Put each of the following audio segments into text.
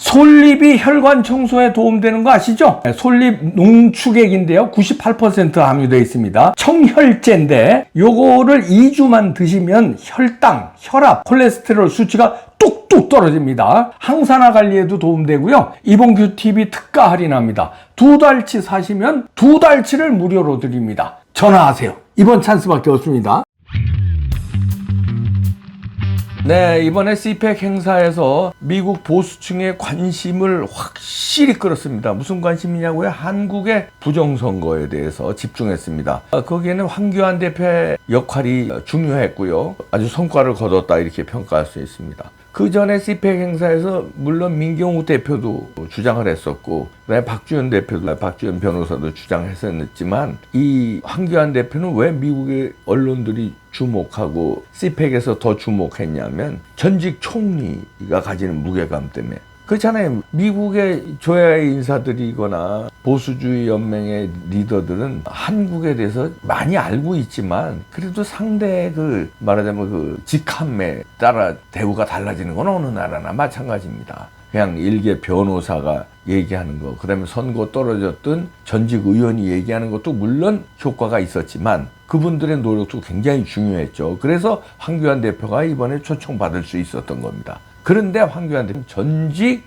솔잎이 혈관 청소에 도움되는 거 아시죠? 솔잎 농축액인데요. 98% 함유되어 있습니다. 청혈제인데 요거를 2주만 드시면 혈당, 혈압, 콜레스테롤 수치가 뚝뚝 떨어집니다. 항산화 관리에도 도움되고요. 이봉규 TV 특가 할인합니다. 2달치 사시면 2달치를 무료로 드립니다. 전화하세요. 이번 찬스밖에 없습니다. 네, 이번에 CPEC 행사에서 미국 보수층의 관심을 확실히 끌었습니다. 무슨 관심이냐고요? 한국의 부정선거에 대해서 집중했습니다. 거기에는 황교안 대표의 역할이 중요했고요. 아주 성과를 거뒀다 이렇게 평가할 수 있습니다. 그 전에 CPEC 행사에서 물론 민경욱 대표도 주장을 했었고, 그다음에 박주현 대표도, 박주현 변호사도 주장했었지만, 이 황교안 대표는 왜 미국의 언론들이 주목하고 CPEC에서 더 주목했냐면 전직 총리가 가지는 무게감 때문에. 그렇잖아요. 미국의 조야의 인사들이거나 보수주의 연맹의 리더들은 한국에 대해서 많이 알고 있지만 그래도 상대의 말하자면 직함에 따라 대우가 달라지는 건 어느 나라나 마찬가지입니다. 그냥 일개 변호사가 얘기하는 거, 그다음에 선거 떨어졌던 전직 의원이 얘기하는 것도 물론 효과가 있었지만 그분들의 노력도 굉장히 중요했죠. 그래서 황교안 대표가 이번에 초청받을 수 있었던 겁니다. 그런데 황교안 대표는 전직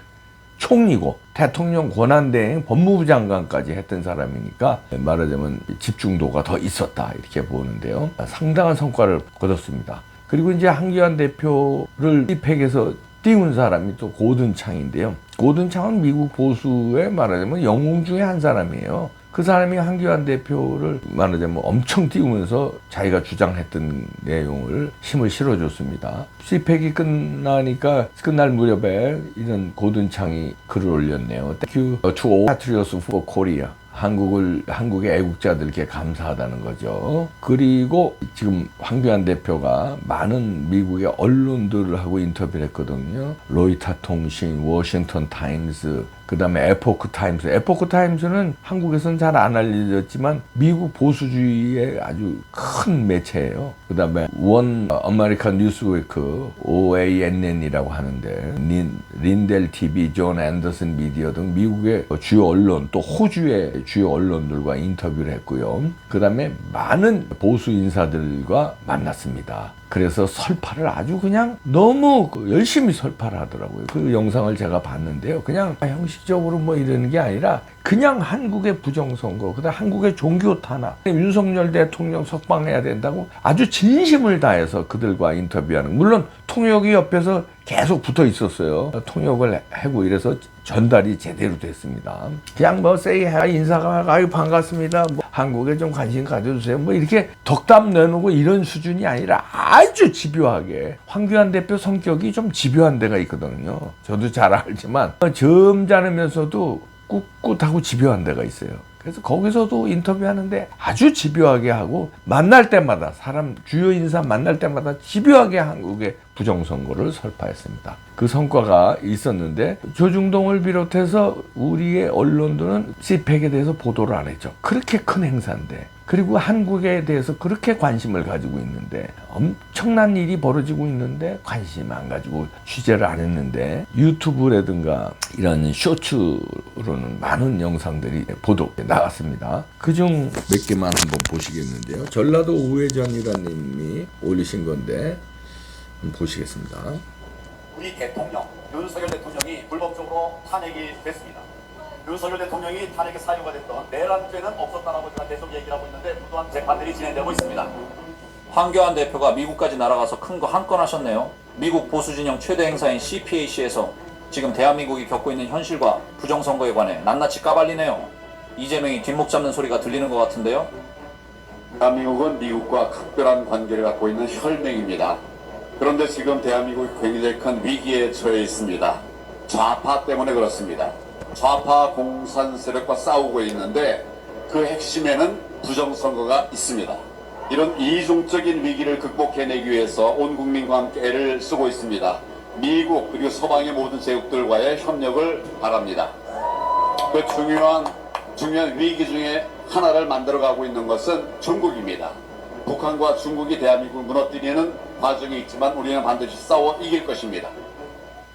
총리고 대통령 권한대행 법무부 장관까지 했던 사람이니까 말하자면 집중도가 더 있었다 이렇게 보는데요. 상당한 성과를 거뒀습니다. 그리고 이제 황교안 대표를 CPEC에서 띄운 사람이 또 고든창인데요. 고든창은 미국 보수의 말하자면 영웅 중에 한 사람이에요. 그 사람이 황교안 대표를 말하자면 엄청 띄우면서 자기가 주장했던 내용을 힘을 실어줬습니다. CPEC이 끝날 무렵에 이런 고든창이 글을 올렸네요. Thank you to all patriots for Korea. 한국의 애국자들께 감사하다는 거죠. 그리고 지금 황교안 대표가 많은 미국의 언론들하고 인터뷰를 했거든요. 로이터 통신, 워싱턴 타임스, 그 다음에 에포크 타임스. 에포크 타임스는 한국에서는 잘 안 알려졌지만 미국 보수주의의 아주 큰 매체예요. 그 다음에 원 아메리칸 뉴스위크, OANN이라고 하는데 린델 TV, 존 앤더슨 미디어 등 미국의 주요 언론, 또 호주의 주요 언론들과 인터뷰를 했고요. 그 다음에 많은 보수 인사들과 만났습니다. 그래서 설파를 아주 그냥 너무 열심히 설파를 하더라고요. 그 영상을 제가 봤는데요. 그냥 형식적으로 뭐 이러는 게 아니라 그냥 한국의 부정선거, 그다음 한국의 종교 탄압, 윤석열 대통령 석방해야 된다고 아주 진심을 다해서 그들과 인터뷰하는. 물론 통역이 옆에서 계속 붙어 있었어요. 통역을 하고 이래서 전달이 제대로 됐습니다. 그냥 뭐 say hi 인사가 아유 반갑습니다. 뭐 한국에 좀 관심 가져주세요. 뭐 이렇게 덕담 내놓고 이런 수준이 아니라 아주 집요하게. 황교안 대표 성격이 좀 집요한 데가 있거든요. 저도 잘 알지만 점잖으면서도 꿋꿋하고 집요한 데가 있어요. 그래서 거기서도 인터뷰하는데 아주 집요하게 하고 만날 때마다 주요 인사 만날 때마다 집요하게 한국의 부정선거를 설파했습니다. 그 성과가 있었는데 조중동을 비롯해서 우리의 언론들은 CPEC에 대해서 보도를 안 했죠. 그렇게 큰 행사인데, 그리고 한국에 대해서 그렇게 관심을 가지고 있는데, 엄청난 일이 벌어지고 있는데 관심 안 가지고 취재를 안 했는데, 유튜브라든가 이런 쇼츠로는 많은 영상들이 보도 나갔습니다. 그중 몇 개만 한번 보시겠는데요. 전라도 우회전이라는 님이 올리신 건데 보시겠습니다. 우리 대통령 윤석열 대통령이 불법적으로 탄핵이 됐습니다. 윤석열 대통령이 탄핵의 사유가 됐던 내란죄는 없었다라고 제가 계속 얘기를 하고 있는데 무도한 재판들이 진행되고 있습니다. 황교안 대표가 미국까지 날아가서 큰 거 한 건 하셨네요. 미국 보수진영 최대 행사인 CPAC에서 지금 대한민국이 겪고 있는 현실과 부정선거에 관해 낱낱이 까발리네요. 이재명이 뒷목 잡는 소리가 들리는 것 같은데요. 대한민국은 미국과 각별한 관계를 갖고 있는 혈맹입니다. 그런데 지금 대한민국이 굉장히 큰 위기에 처해 있습니다. 좌파 때문에 그렇습니다. 좌파 공산 세력과 싸우고 있는데 그 핵심에는 부정선거가 있습니다. 이런 이중적인 위기를 극복해내기 위해서 온 국민과 함께 애를 쓰고 있습니다. 미국 그리고 서방의 모든 제국들과의 협력을 바랍니다. 그 중요한 위기 중에 하나를 만들어가고 있는 것은 중국입니다. 북한과 중국이 대한민국을 무너뜨리는 과정이 있지만 우리는 반드시 싸워 이길 것입니다.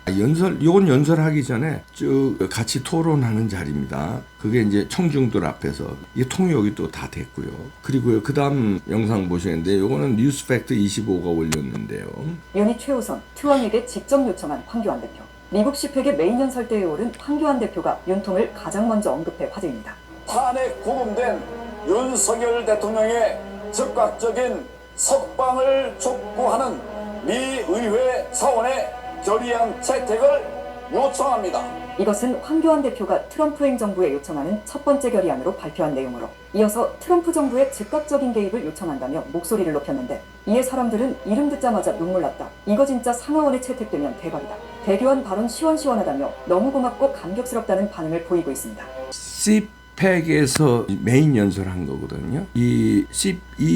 요건 연설하기 전에 쭉 같이 토론하는 자리입니다. 그게 이제 청중들 앞에서 이게 통역이 또 다 됐고요. 그리고요, 그 다음 영상 보시는데 요거는 뉴스팩트 25가 올렸는데요. 유닛 최우선, 트럼에게 직접 요청한 황교안 대표. 미국 시팩의 메인 연설대에 오른 황교안 대표가 윤통을 가장 먼저 언급해 화제입니다. 탄핵 구금된 윤석열 대통령의 즉각적인 석방을 촉구하는 미 의회 사원의 결의안 채택을 요청합니다. 이것은 황교안 대표가 트럼프 행정부에 요청하는 첫 번째 결의안으로 발표한 내용으로 이어서 트럼프 정부의 즉각적인 개입을 요청한다며 목소리를 높였는데 이에 사람들은 이름 듣자마자 눈물 났다. 이거 진짜 상하원에 채택되면 대박이다. 대교원 발언 시원시원하다며 너무 고맙고 감격스럽다는 반응을 보이고 있습니다. CPEC에서 메인 연설한 거거든요. 이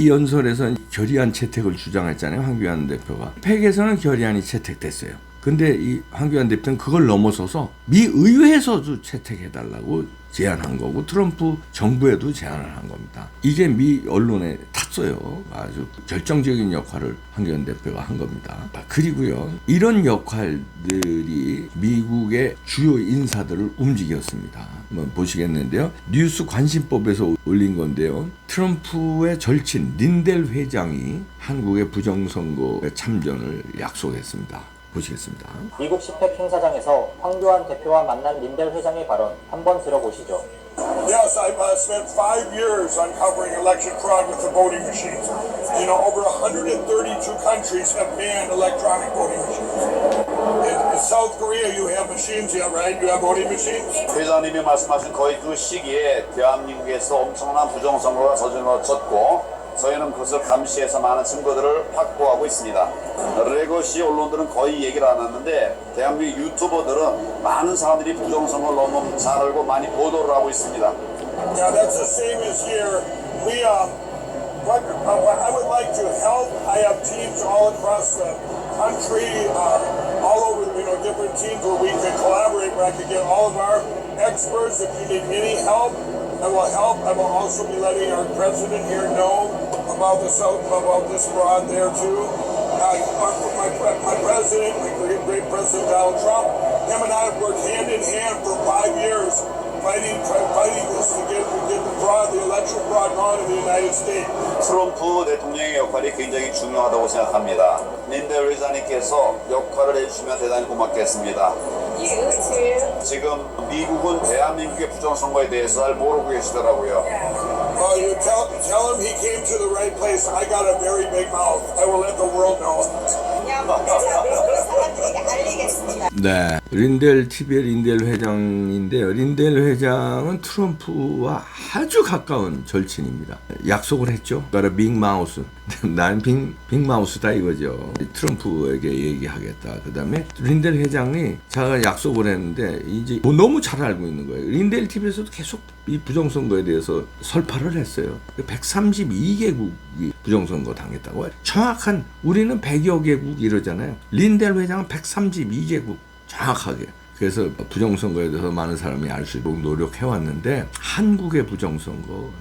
연설에서는 결의안 채택을 주장했잖아요. 황교안 대표가. 팩에서는 결의안이 채택됐어요. 근데 이 황교안 대표는 그걸 넘어서서 미 의회에서도 채택해달라고 제안한 거고 트럼프 정부에도 제안을 한 겁니다. 이게 미 언론에 탔어요. 아주 결정적인 역할을 황교안 대표가 한 겁니다. 그리고요, 이런 역할들이 미국의 주요 인사들을 움직였습니다. 한번 보시겠는데요. 뉴스 관심법에서 올린 건데요. 트럼프의 절친 린델 회장이 한국의 부정선거에 참전을 약속했습니다. 보시겠습니다. 미국 시팩 행사장에서 황교안 대표와 만난 린델 회장의 발언 한번 들어보시죠. Yes, I've spent 5 years uncovering election fraud with the voting machines. You know, over 132 countries have banned electronic voting machines. In South Korea, you have machines, yeah, right? You have voting machines? 회장님이 말씀하신 거의 그 시기에 대한민국에서 엄청난 부정선거가 저질러졌고 저희는 그것을 감시해서 많은 증거들을 확보하고 있습니다. 레거시 언론들은 거의 얘기를 안 하는데 대한민국 유튜버들은 많은 사람들이 부정선거를 너무 잘 알고 많이 보도를 하고 있습니다. Yeah, that's the same as here. What I would like to help. I have teams all across the country, all over, different teams where we can collaborate, where I can get all of our experts. If you need any help, I will help. I will also be letting our president here know about this fraud there too. My president, my great President Donald Trump, him and I have worked hand in hand for 5 years fighting this to get the election fraud gone in the United States. 트럼프 대통령의 역할이 굉장히 중요하다고 생각합니다. 린델 회장님께서 역할을 해주시면 대단히 고맙겠습니다. 지금 미국은 대한민국의 부정선거에 대해서 잘 모르고 계시더라고요. You tell him he came to the right place. I got a very big mouth. I will let the world know. 네, 린델 TV의 린델 회장인데요. 린델 회장은 트럼프와 아주 가까운 절친입니다. 약속을 했죠. 그러니까 빅마우스. 난 빅마우스다 이거죠. 트럼프에게 얘기하겠다. 그 다음에 린델 회장이 자가 약속을 했는데 이제 너무 잘 알고 있는 거예요. 린델 TV에서도 계속 이 부정선거에 대해서 설파를 했어요. 132개국이 부정선거 당했다고. 정확한 우리는 100여 개국 이러잖아요. 린델 회장은 132개국 정확하게. 그래서 부정선거에 대해서 많은 사람이 알 수 있도록 노력해왔는데 한국의 부정선거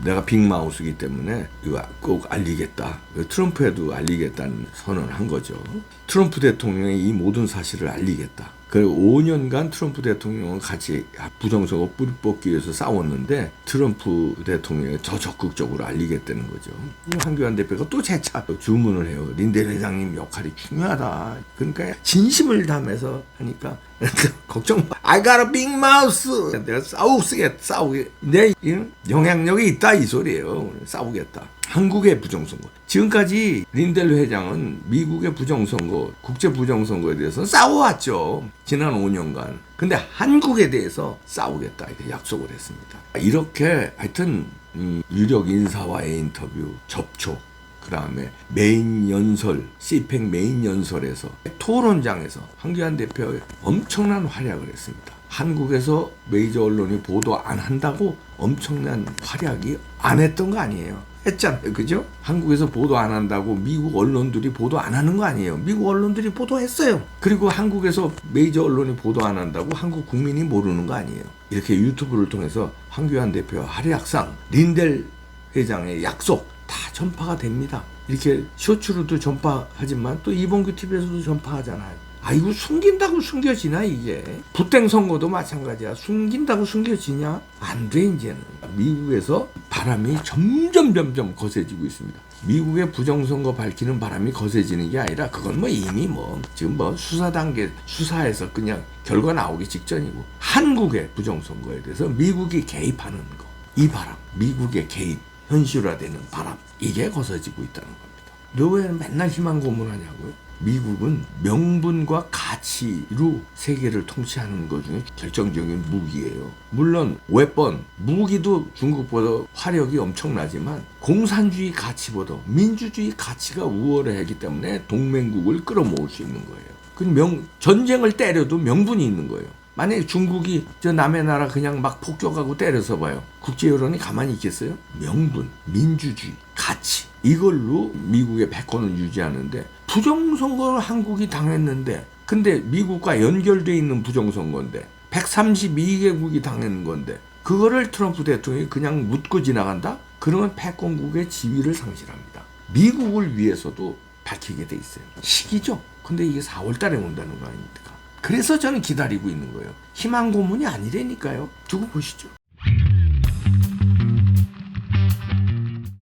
내가 빅마우스이기 때문에 이거 꼭 알리겠다. 트럼프에도 알리겠다는 선언을 한 거죠. 트럼프 대통령이 이 모든 사실을 알리겠다. 그리고 5년간 트럼프 대통령은 같이 부정선거 뿌리 뽑기 위해서 싸웠는데 트럼프 대통령이 더 적극적으로 알리겠다는 거죠. 황교안 대표가 또 재차 주문을 해요. 린델 회장님 역할이 중요하다. 그러니까 진심을 담아서 하니까 걱정 마. I got a big mouth. 내가 싸우게. 내 영향력이 있다 이 소리예요. 싸우겠다. 한국의 부정선거. 지금까지 린델 회장은 미국의 부정선거, 국제 부정선거에 대해서 싸워왔죠. 지난 5년간. 근데 한국에 대해서 싸우겠다 이렇게 약속을 했습니다. 이렇게 하여튼 유력 인사와의 인터뷰, 접촉, 그 다음에 메인 연설, CPEC 메인 연설에서 토론장에서 황교안 대표의 엄청난 활약을 했습니다. 한국에서 메이저 언론이 보도 안 한다고 엄청난 활약이 안 했던 거 아니에요. 했잖아요. 그죠? 한국에서 보도 안 한다고 미국 언론들이 보도 안 하는 거 아니에요. 미국 언론들이 보도했어요. 그리고 한국에서 메이저 언론이 보도 안 한다고 한국 국민이 모르는 거 아니에요. 이렇게 유튜브를 통해서 황교안 대표의 활약상 린델 회장의 약속 다 전파가 됩니다. 이렇게 쇼츠로도 전파하지만 또 이봉규 TV에서도 전파하잖아요. 아이고 숨긴다고 숨겨지나 이게. 부땡 선거도 마찬가지야. 숨긴다고 숨겨지냐? 안 돼 이제는. 미국에서 바람이 점점 거세지고 있습니다. 미국의 부정선거 밝히는 바람이 거세지는 게 아니라 그건 뭐 이미 뭐 지금 뭐 수사 단계 수사에서 그냥 결과 나오기 직전이고 한국의 부정선거에 대해서 미국이 개입하는 거. 이 바람, 미국의 개입, 현실화되는 바람 이게 거세지고 있다는 겁니다. 너 왜 맨날 희망 고문하냐고요? 미국은 명분과 가치로 세계를 통치하는 것 중에 결정적인 무기예요. 물론 웨폰, 무기도 중국보다 화력이 엄청나지만 공산주의 가치보다 민주주의 가치가 우월하기 때문에 동맹국을 끌어모을 수 있는 거예요. 전쟁을 때려도 명분이 있는 거예요. 만약에 중국이 저 남의 나라 그냥 막 폭격하고 때려서 봐요. 국제 여론이 가만히 있겠어요? 명분, 민주주의, 가치 이걸로 미국의 패권을 유지하는데 부정선거를 한국이 당했는데 근데 미국과 연결돼 있는 부정선거인데 132개국이 당했는 건데 그거를 트럼프 대통령이 그냥 묻고 지나간다? 그러면 패권국의 지위를 상실합니다. 미국을 위해서도 밝히게 돼 있어요. 시기죠. 근데 이게 4월 달에 온다는 거 아닙니까? 그래서 저는 기다리고 있는 거예요. 희망 고문이 아니라니까요. 두고 보시죠.